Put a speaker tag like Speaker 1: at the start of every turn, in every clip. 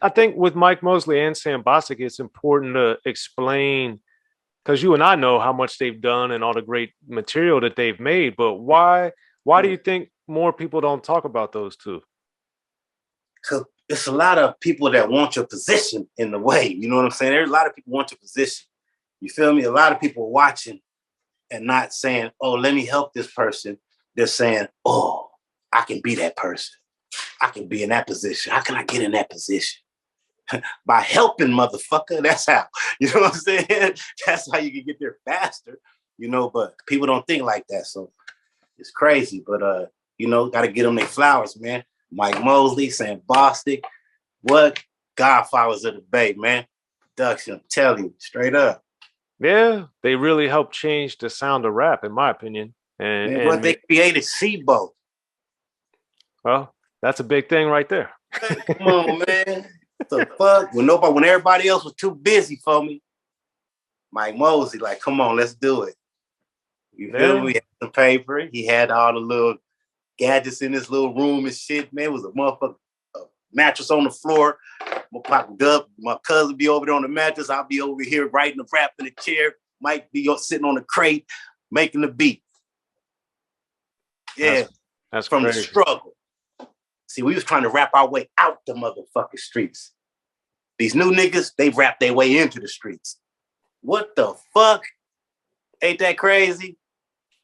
Speaker 1: I think with Mike Mosley and Sam Bostic, it's important to explain because you and I know how much they've done and all the great material that they've made. But why do you think more people don't talk about those two?
Speaker 2: Because it's a lot of people that want your position in the way. You know what I'm saying? There's a lot of people want your position. You feel me? A lot of people are watching and not saying, oh, let me help this person. They're saying, oh, I can be that person. I can be in that position. How can I get in that position? By helping, motherfucker. That's how. You know what I'm saying? That's how you can get there faster. You know, but people don't think like that. So it's crazy. But, you know, got to get them their flowers, man. Mike Mosley, Sam Bostic. What? Godfathers of the Bay, man. Production, I'm telling you, straight up.
Speaker 1: Yeah, they really helped change the sound of rap, in my opinion. And
Speaker 2: But they created SIBO.
Speaker 1: Well, that's a big thing right there.
Speaker 2: Come on, man. What the fuck? When everybody else was too busy for me, Mike Mosley, like, come on, let's do it. You feel me? He had some paper. He had all the little gadgets in his little room and shit. Man, it was a motherfucker mattress on the floor. My cousin be over there on the mattress. I'll be over here writing the rap in the chair. Mike be sitting on the crate making the beat. Yeah,
Speaker 1: that's
Speaker 2: from
Speaker 1: crazy.
Speaker 2: The struggle. See, we was trying to rap our way out the motherfucking streets. These new niggas, they rap their way into the streets. What the fuck? Ain't that crazy?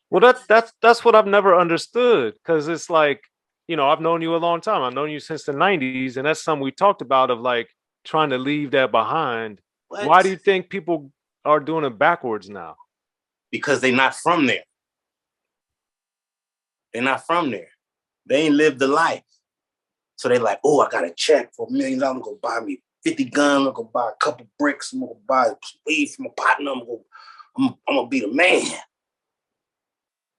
Speaker 1: Well, that's what I've never understood, because it's like, you know, I've known you a long time. I've known you since the 90s, and that's something we talked about of like trying to leave that behind. What? Why do you think people are doing it backwards now?
Speaker 2: Because they're not from there. They're not from there. They ain't lived the life. So they like, oh, I got a check for $1 million. I'm going to buy me 50 guns. I'm going to buy a couple bricks. I'm going to buy some weed from a partner. I'm going to be the man.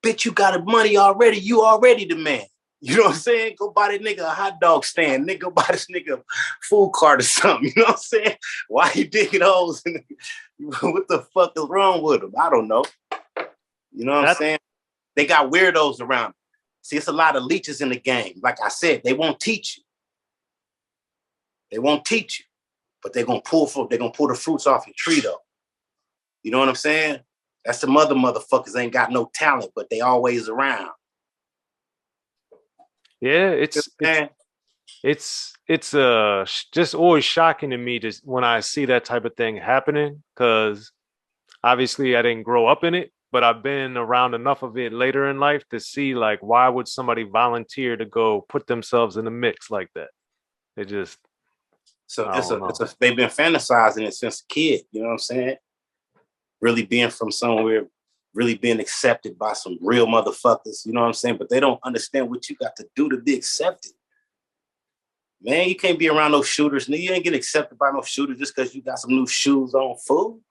Speaker 2: Bitch, you got the money already. You already the man. You know what I'm saying? Go buy that nigga a hot dog stand. Nigga, go buy this nigga a food cart or something. You know what I'm saying? Why you digging holes? What the fuck is wrong with them? I don't know. You know what I'm saying? They got weirdos around. See, it's a lot of leeches in the game. Like I said, they won't teach you. They won't teach you, but they're gonna pull the fruits off your tree though. You know what I'm saying? That's the motherfuckers ain't got no talent, but they always around.
Speaker 1: Yeah, it's just always shocking to me when I see that type of thing happening, because obviously I didn't grow up in it, but I've been around enough of it later in life to see like, why would somebody volunteer to go put themselves in the mix like that? It just
Speaker 2: they've been fantasizing it since a kid. You know what I'm saying? Really being from somewhere, really being accepted by some real motherfuckers. You know what I'm saying? But they don't understand what you got to do to be accepted. Man, you can't be around no shooters. You ain't get accepted by no shooters just because you got some new shoes on, fool.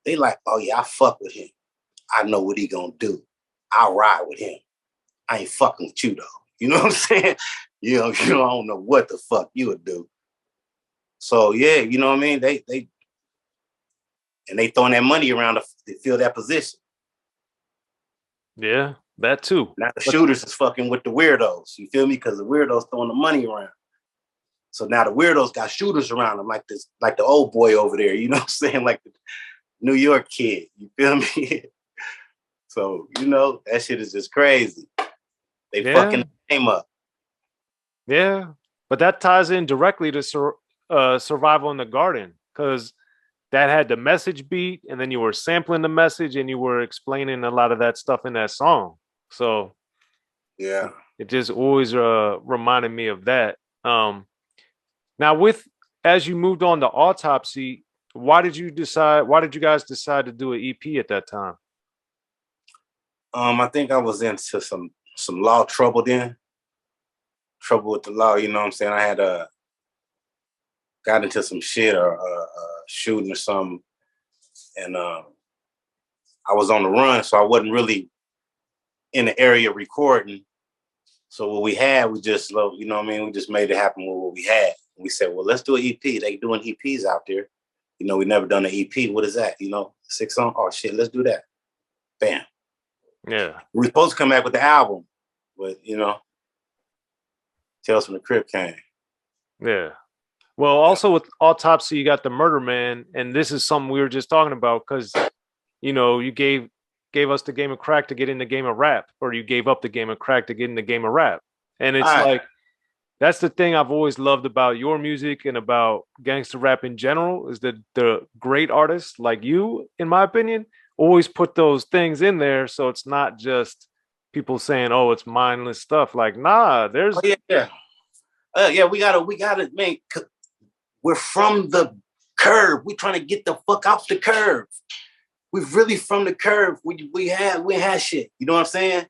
Speaker 2: They like, oh yeah, I fuck with him. I know what he gonna do. I'll ride with him. I ain't fucking with you though. You know what I'm saying? You know, I don't know what the fuck you would do. So yeah, you know what I mean? They throwing that money around to fill that position.
Speaker 1: Yeah, that too.
Speaker 2: Now the shooters is fucking with the weirdos. You feel me? Because the weirdos throwing the money around. So now the weirdos got shooters around them, like the old boy over there. You know what I'm saying? Like the New York kid. You feel me? So, you know, that shit is just crazy. They fucking the game up.
Speaker 1: Yeah, but that ties in directly to Survival in the Garden, because that had the message beat, and then you were sampling the message, and you were explaining a lot of that stuff in that song. So
Speaker 2: yeah,
Speaker 1: it just always reminded me of that. Now, as you moved on to Autopsy, why did you guys decide to do an EP at that time?
Speaker 2: I think I was into some law trouble then. Trouble with the law, you know what I'm saying? I had got into some shit or shooting or something, and I was on the run, so I wasn't really in the area recording. So what we had, we just, you know what I mean? We just made it happen with what we had. We said, well, let's do an EP. They doing EPs out there. You know, we never done an EP. What is that? You know, 6 songs? Oh shit, let's do that. Bam.
Speaker 1: Yeah.
Speaker 2: We were supposed to come back with the album, but you know, Tales from the Crypt came.
Speaker 1: Yeah. Well, also with Autopsy, you got the Murder Man, and this is something we were just talking about because you gave us the game of crack to get in the game of rap, or you gave up the game of crack to get in the game of rap, and
Speaker 2: All
Speaker 1: it's
Speaker 2: right.
Speaker 1: like that's the thing I've always loved about your music and about gangster rap in general is that the great artists like you, in my opinion, always put those things in there so it's not just people saying, "Oh, it's mindless stuff." Like, nah,
Speaker 2: Oh
Speaker 1: there's
Speaker 2: yeah, yeah. Yeah, we gotta, man. We're from the curve. We trying to get the fuck off the curve. We really from the curve. We had shit. You know what I'm saying?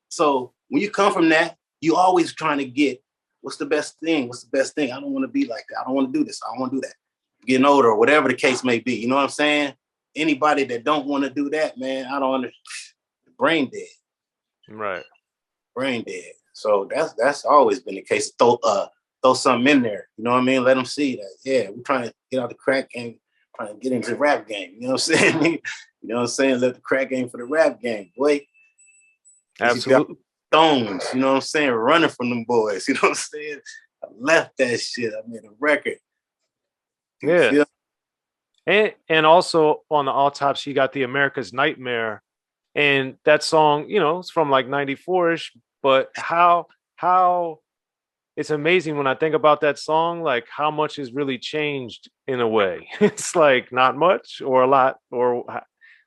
Speaker 2: So when you come from that, you always trying to get what's the best thing? What's the best thing? I don't want to be like that. I don't want to do this. I don't want to do that. Getting older or whatever the case may be. You know what I'm saying? Anybody that don't want to do that, man, I don't understand. Brain dead.
Speaker 1: right.
Speaker 2: Brain dead. So that's always been the case. Throw something in there. You know what I mean? Let them see that. Yeah, we're trying to get out the crack game, trying to get into the rap game. You know what I'm saying? You know what I'm saying? Let the crack game for the rap game, boy. You got
Speaker 1: Absolutely.
Speaker 2: stones, you know what I'm saying, running from them boys. You know what I'm saying? I left that shit. I made a record. You
Speaker 1: Yeah.
Speaker 2: feel?
Speaker 1: And also on the Autopsy, you got the America's Nightmare. And that song, it's from like 94-ish, but how it's amazing when I think about that song, like how much has really changed in a way. It's like not much or a lot, or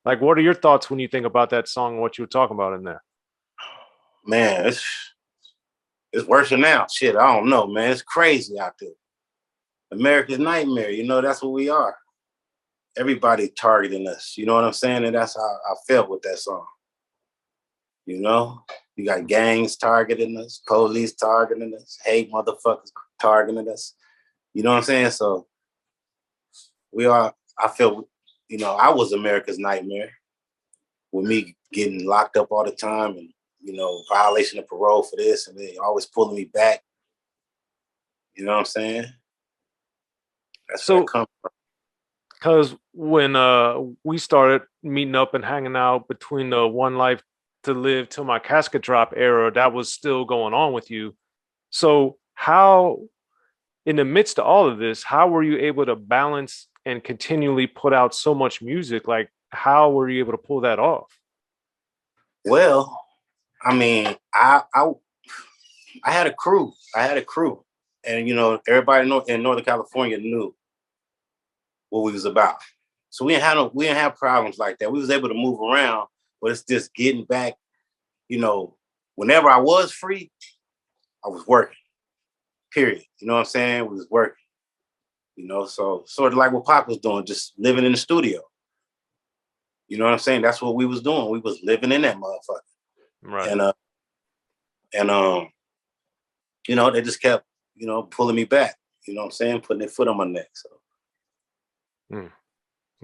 Speaker 1: like what are your thoughts when you think about that song and what you were talking about in there?
Speaker 2: Man, it's worse than now. Shit, I don't know, man. It's crazy out there. America's nightmare, that's what we are. Everybody targeting us. You know what I'm saying? And that's how I felt with that song. You know? You got gangs targeting us, police targeting us, hate motherfuckers targeting us. You know what I'm saying? So I feel, I was America's nightmare with me getting locked up all the time and, violation of parole for this and they always pulling me back. You know what I'm saying? That's where that
Speaker 1: So
Speaker 2: comes from.
Speaker 1: because when we started meeting up and hanging out between the One Life to Live till my casket drop era, that was still going on with you. So how in the midst of all of this, how were you able to balance and continually put out so much music? Like, how were you able to pull that off?
Speaker 2: Well, I mean, I had a crew. And everybody in Northern California knew what we was about. So we didn't have problems like that. We was able to move around, but it's just getting back. Whenever I was free, I was working. Period. You know what I'm saying? We was working. So sort of like what Pop was doing, just living in the studio. You know what I'm saying? That's what we was doing. We was living in that motherfucker.
Speaker 1: Right.
Speaker 2: And they just kept, pulling me back. You know what I'm saying? Putting their foot on my neck. So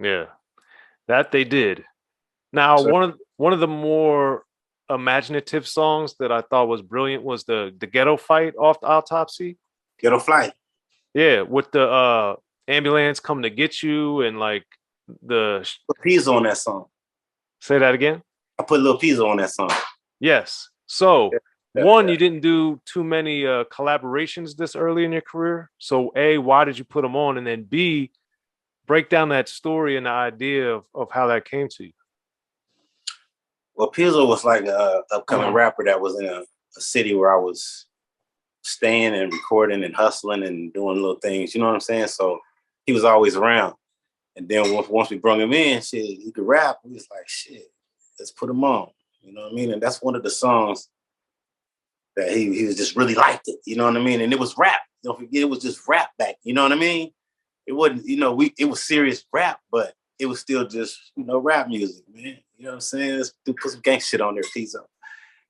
Speaker 1: Yeah, that they did. Now,
Speaker 2: so
Speaker 1: one of the more imaginative songs that I thought was brilliant was the ghetto fight off the Autopsy.
Speaker 2: get a flight.
Speaker 1: Yeah, with the ambulance coming to get you and like the
Speaker 2: Put Pizzo on that song.
Speaker 1: say that again.
Speaker 2: I put a little Pizzo on that song.
Speaker 1: Yes. So,
Speaker 2: Yeah, yeah,
Speaker 1: one,
Speaker 2: yeah.
Speaker 1: you didn't do too many collaborations this early in your career. So, A, why did you put them on? And then B, break down that story and the idea of how that came to you.
Speaker 2: Well, Pizzo was like a upcoming rapper that was in a city where I was staying and recording and hustling and doing little things. You know what I'm saying? So he was always around. And then once we brought him in, shit, he could rap. We was like, shit, let's put him on. You know what I mean? And that's one of the songs that he was just really liked it. You know what I mean? And it was rap. Don't forget, it was just rap back. You know what I mean? It wasn't, it was serious rap, but it was still just, rap music, man. You know what I'm saying? Let's put some gang shit on there, Pizzo.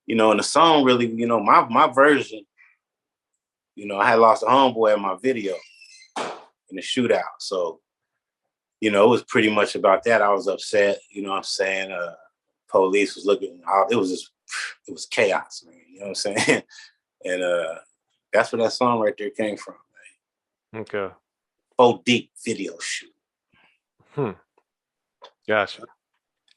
Speaker 2: And the song really, my version, I had lost a homeboy in my video in the shootout. So, it was pretty much about that. I was upset, you know what I'm saying? Police was looking out. It was chaos, man. You know what I'm saying? And that's where that song right there came from, man.
Speaker 1: Okay.
Speaker 2: 4 deep video shoot.
Speaker 1: Gotcha.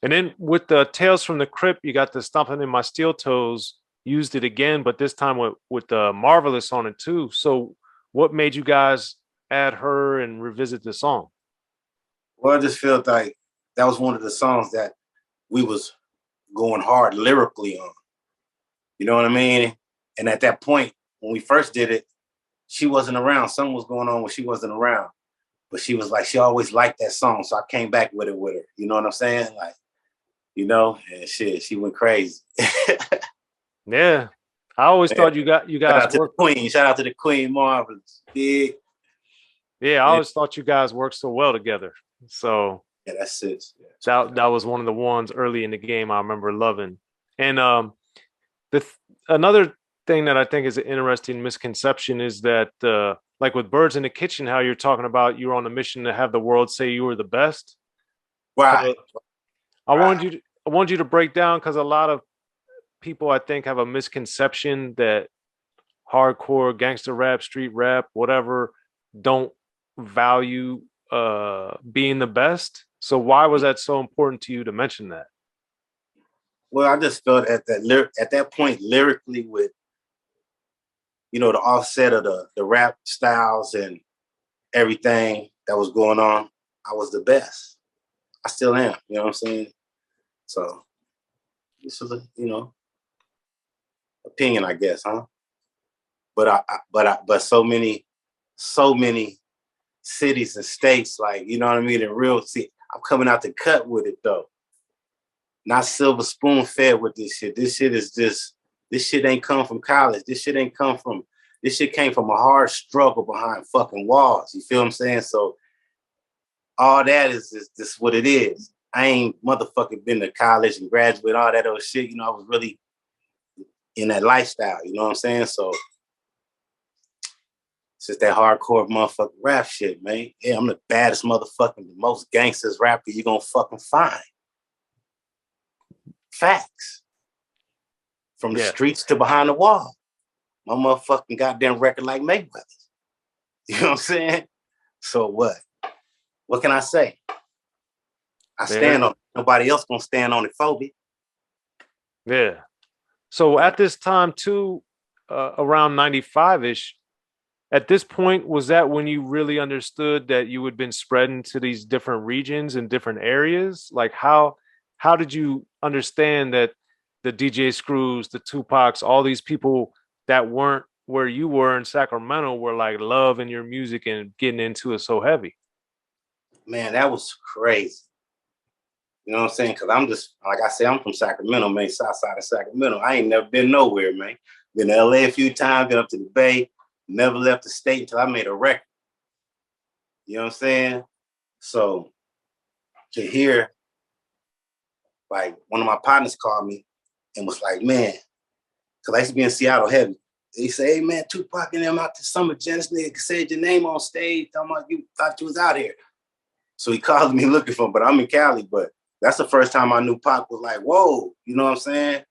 Speaker 1: And then with the Tales from the Crypt, you got the Stomping in My Steel Toes, used it again, but this time with the Marvelous on it too. So what made you guys at her and revisit the song?
Speaker 2: Well, I just felt like that was one of the songs that we was going hard lyrically on. You know what I mean? And at that point, when we first did it, she wasn't around. Something was going on when she wasn't around. But she was like, she always liked that song. So I came back with her. You know what I'm saying? Like, you know, and shit, she went crazy.
Speaker 1: Yeah. I always thought you
Speaker 2: Shout
Speaker 1: guys
Speaker 2: out to
Speaker 1: worked.
Speaker 2: the Queen. Shout out to the Queen Marvelous. Big.
Speaker 1: Yeah, I
Speaker 2: Yeah,
Speaker 1: always thought you guys worked so well together. So
Speaker 2: yeah, that's it.
Speaker 1: that was one of the ones early in the game I remember loving. And the another thing that I think is an interesting misconception is that like with Birds in the Kitchen, how you're talking about you were on a mission to have the world say you were the best.
Speaker 2: Right.
Speaker 1: I
Speaker 2: Right.
Speaker 1: wanted you to break down because a lot of people I think have a misconception that hardcore gangster rap, street rap, whatever, don't value being the best. So why was that so important to you to mention that?
Speaker 2: Well, I just felt at that point lyrically with, you know, the offset of the rap styles and everything that was going on, I was the best. I still am. You know what I'm saying? So this is a, you know, opinion, I guess, huh? But so many cities and states, like, you know what I mean? In real, see, I'm coming out the cut with it though. Not silver spoon fed with this shit. This shit is just, this shit ain't come from college. This shit came from a hard struggle behind fucking walls. You feel what I'm saying? So all that is just what it is. I ain't motherfucking been to college and graduate, all that other shit. You know, I was really in that lifestyle. You know what I'm saying? So it's just that hardcore motherfucking rap shit, man. Yeah, I'm the baddest motherfucking, the most gangsters rapper you gonna fucking find. Facts. From the
Speaker 1: Yeah.
Speaker 2: streets to behind the wall. My motherfucking goddamn record like Mayweather. You know what I'm saying? So what? What can I say? I stand
Speaker 1: There.
Speaker 2: on it. Nobody else gonna stand on it for me.
Speaker 1: Yeah. So at this time too, around 95-ish, at this point, was that when you really understood that you had been spreading to these different regions and different areas? Like how did you understand that the DJ Screws, the Tupacs, all these people that weren't where you were in Sacramento were like loving your music and getting into it so heavy?
Speaker 2: Man, that was crazy. You know what I'm saying? Because I'm just, like I said, I'm from Sacramento, man, south side of Sacramento. I ain't never been nowhere, man. Been to LA a few times, been up to the Bay, never left the state until I made a record. You know what I'm saying? So to hear, like, one of my partners called me and was like, man, because I used to be in Seattle heavy. He said, hey, man, Tupac and them out to Summer Jam. This nigga said your name on stage, talking about you thought you was out here. So he called me looking for him, but I'm in Cali. But that's the first time I knew Pac was like, whoa, you know what I'm saying?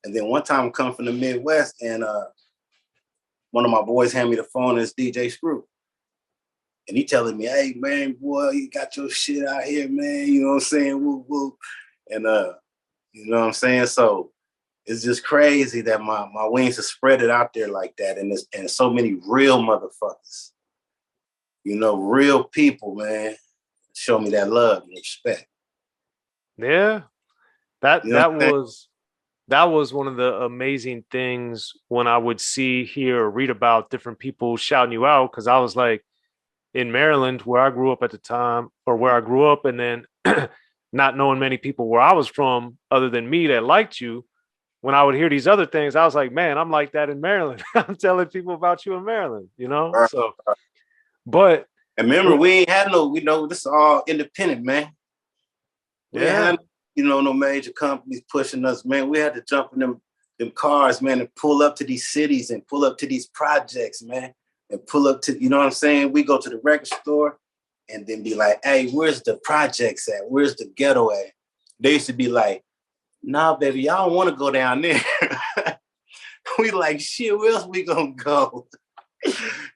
Speaker 2: And then one time I come from the Midwest and one of my boys handed me the phone and it's DJ Screw. And he telling me, hey, man, boy, you got your shit out here, man. You know what I'm saying? Woo, woo. And you know what I'm saying? So it's just crazy that my wings are spread it out there like that. And so many real motherfuckers, you know, real people, man, show me that love and respect.
Speaker 1: Yeah. That
Speaker 2: You know what
Speaker 1: that
Speaker 2: I'm saying?
Speaker 1: was that was one of the amazing things when I would see, hear, or read about different people shouting you out. Cause I was like in Maryland, where I grew up at the time, or where I grew up, and then not knowing many people where I was from other than me that liked you. When I would hear these other things, I was like, man, I'm like that in Maryland. I'm telling people about you in Maryland, you know?
Speaker 2: Right.
Speaker 1: So, but
Speaker 2: And remember,
Speaker 1: with,
Speaker 2: we ain't had no, you know, this is all independent, man. We ain't
Speaker 1: yeah,
Speaker 2: had, you know, no major companies pushing us, man. We had to jump in them cars, man, and pull up to these cities and pull up to these projects, man, and pull up to, you know what I'm saying? We go to the record store and then be like, hey, where's the projects at? Where's the ghetto at? They used to be like, nah, baby, y'all don't want to go down there. We like, shit, where else we gonna go?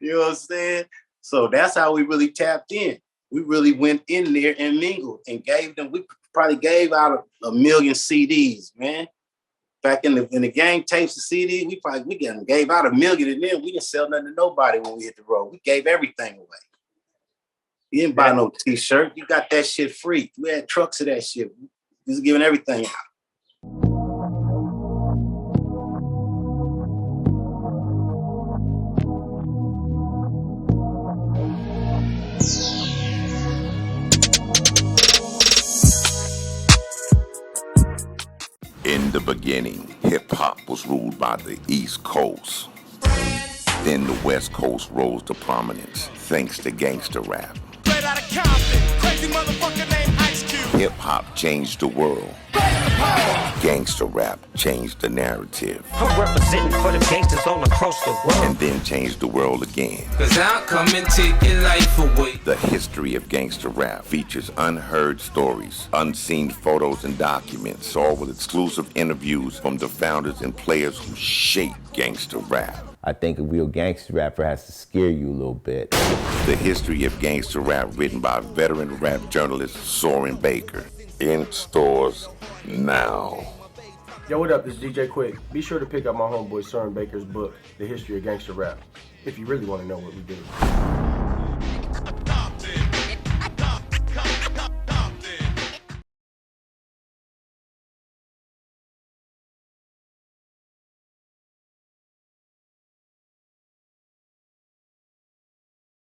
Speaker 2: You know what I'm saying? So that's how we really tapped in. We really went in there and mingled and gave them, we probably gave out a million CDs, man. Back in the gang tapes and CD, we gave out $1 million, and then we didn't sell nothing to nobody when we hit the road. We gave everything away. You didn't buy no t-shirt. You got that shit free. We had trucks of that shit. We was giving everything out.
Speaker 3: In the beginning, hip-hop was ruled by the East Coast. Then the West Coast rose to prominence thanks to gangster rap.
Speaker 4: Straight out of Compton, crazy motherfucker named Ice Cube.
Speaker 3: Hip-hop changed the world. Gangster rap changed the narrative.
Speaker 5: I'm representing for the gangsters all across the world.
Speaker 3: And then changed the world again.
Speaker 6: Cause I'll come and take your life away.
Speaker 3: The history of gangster rap features unheard stories, unseen photos and documents, all with exclusive interviews from the founders and players who shaped gangster rap.
Speaker 7: I think a real gangster rapper has to scare you a little bit.
Speaker 3: The history of gangster rap written by veteran rap journalist Soren Baker. In stores now.
Speaker 8: Yo, what up? This is DJ Quick. Be sure to pick up my homeboy Soren Baker's book, The History of Gangster Rap, if you really want to know what we do.